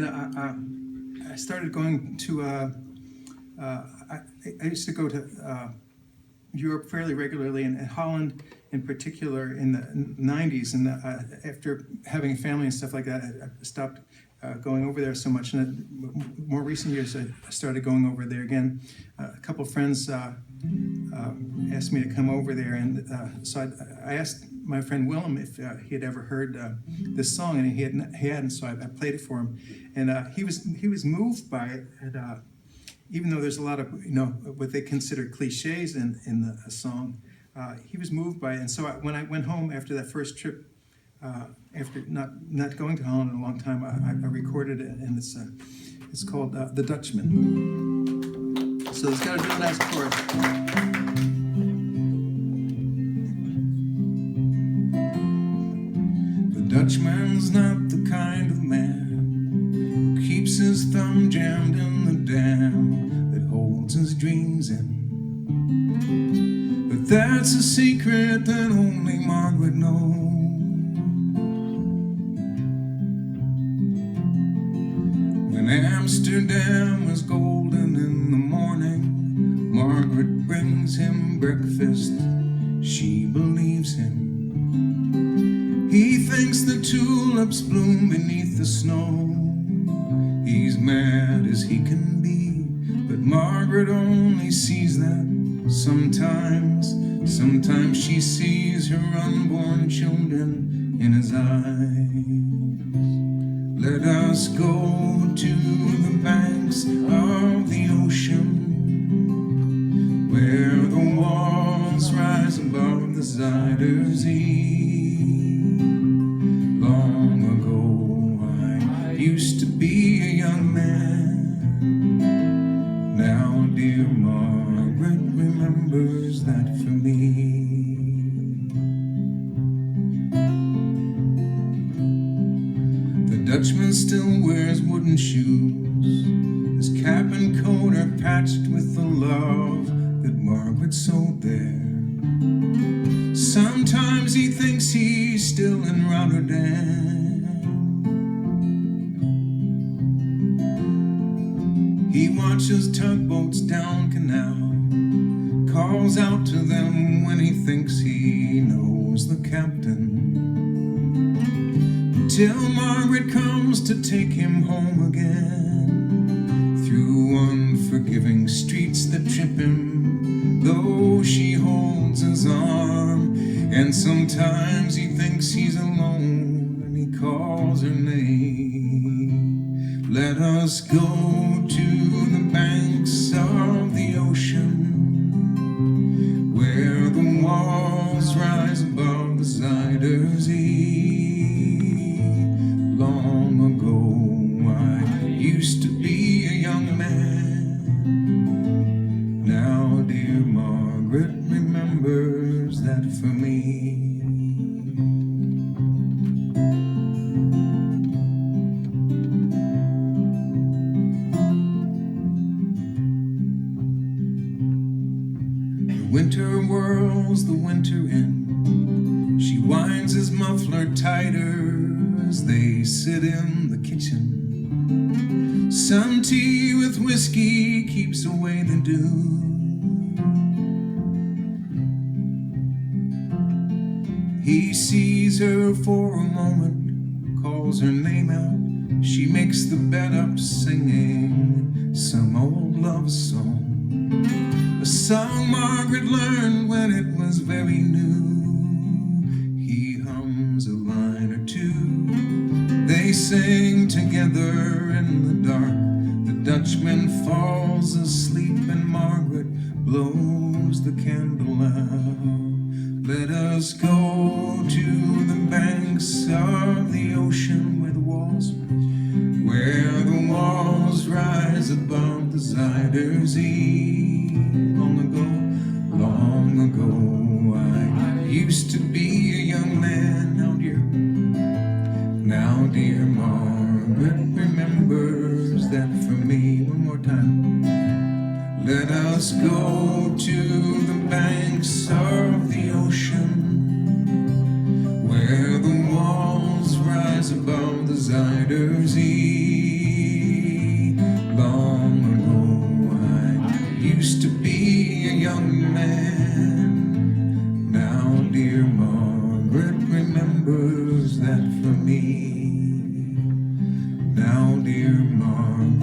And I started going to, I used to go to Europe fairly regularly, and Holland in particular in the 90s. And after having a family and stuff like that, I stopped going over there so much. And more recent years, I started going over there again. A couple of friends asked me to come over there, and so I asked my friend Willem if he had ever heard this song, and he hadn't. So I played it for him, and he was moved by it. And even though there's a lot of what they consider cliches in the song, he was moved by it. And so when I went home after that first trip, after not going to Holland in a long time, I recorded it, and it's called The Dutchman. So it's got a real nice chorus. The Dutchman's not the kind of man who keeps his thumb jammed in the dam that holds his dreams in. But that's a secret that only Margaret knows. When Amsterdam was golden in the morning, Margaret brings him breakfast, she believes him. He thinks the tulips bloom beneath the snow. He's mad as he can be, but Margaret only sees that sometimes. Sometimes she sees her unborn children in his eyes. Let us go to the banks of the ocean, where the walls rise above the Zuider Zee. Long ago I used to be a young man. Now dear Margaret remembers that for me. Dutchman still wears wooden shoes. His cap and coat are patched with the love that Margaret sewed there. Sometimes he thinks he's still in Rotterdam. He watches tugboats down canal, calls out to them when he thinks he knows the captain. Till Margaret comes to take him home again, through unforgiving streets that trip him, though she holds his arm. And sometimes he thinks he's alone, and he calls her name. Let us go to the banks of the ocean, where the walls rise above the Zuider Zee. Long ago I used to be a young man. Now dear Margaret remembers that for me. The winter whirls the winter in. She winds his muffler tighter as they sit in the kitchen. Some tea with whiskey keeps away the dew. He sees her for a moment, calls her name out. She makes the bed up singing some old love song, a song Margaret learned when it was very new. He hums a line or two. They sing together in the dark. The Dutchman falls asleep and Margaret blows the candle out. Let us go to the banks of the ocean, where the walls rise above the Zuider Zee. Long ago I used to be a young man. Now dear Margaret remembers that for me. One more time. Let us go to the banks of the ocean, where the walls rise above the Zuider Zee. was that for me? Now, dear Margaret,